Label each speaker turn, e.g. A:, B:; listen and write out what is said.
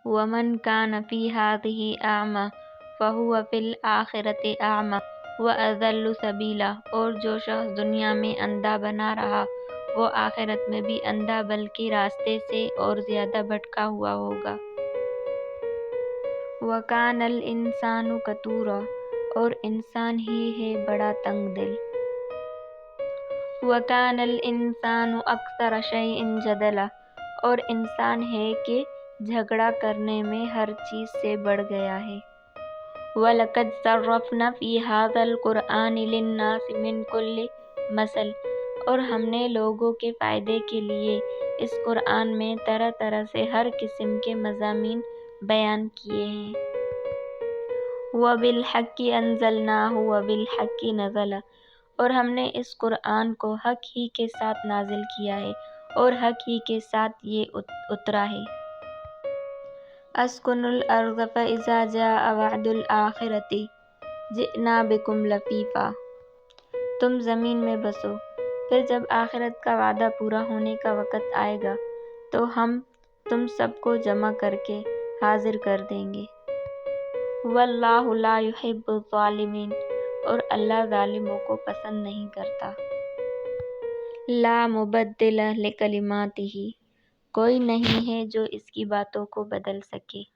A: وَمَنْ كَانَ فِي هَٰذِهِ أَعْمَىٰ فَهُوَ فِي الْآخِرَةِ أَعْمَىٰ وَأَضَلُّ سَبِيلًا، اور جو شخص دنیا میں اندھا بنا رہا وہ آخرت میں بھی اندھا بلکہ راستے سے اور زیادہ بھٹکا ہوا ہوگا۔ وَكَانَ الْإِنسَانُ قَتُورًا، اور انسان ہی ہے بڑا تنگ دل۔ وَكَانَ الْإِنسَانُ أَكْثَرَ شَيْءٍ جَدَلًا، اور انسان ہے کہ جھگڑا کرنے میں ہر چیز سے بڑھ گیا ہے۔ وَلَقَدْ صَرَّفْنَا فِي هَٰذَا الْقُرْآنِ لِلنَّاسِ مِنْ كُلِّ مَثَلٍ، اور ہم نے لوگوں کے فائدے کے لیے اس قرآن میں طرح طرح سے ہر قسم کے مضامین بیان کیے ہیں۔ وَبِالْحَقِّ أَنزَلْنَاهُ وَبِالْحَقِّ نَزَلَ، اور ہم نے اس قرآن کو حق ہی کے ساتھ نازل کیا ہے اور حق ہی کے ساتھ یہ اترا ہے۔ اسْكُنُوا الْأَرْضَ فَإِذَا جَاءَ وَعْدُ الْآخِرَةِ جِئْنَا بِكُمْ لَفِيفًا، تم زمین میں بسو، پھر جب آخرت کا وعدہ پورا ہونے کا وقت آئے گا تو ہم تم سب کو جمع کر کے حاضر کر دیں گے۔ وَاللَّهُ لَا يُحِبُّ الظَّالِمِينَ، اور اللہ ظالموں کو پسند نہیں کرتا۔ لا مبدل لکلماتہ، کوئی نہیں ہے جو اس کی باتوں کو بدل سکے۔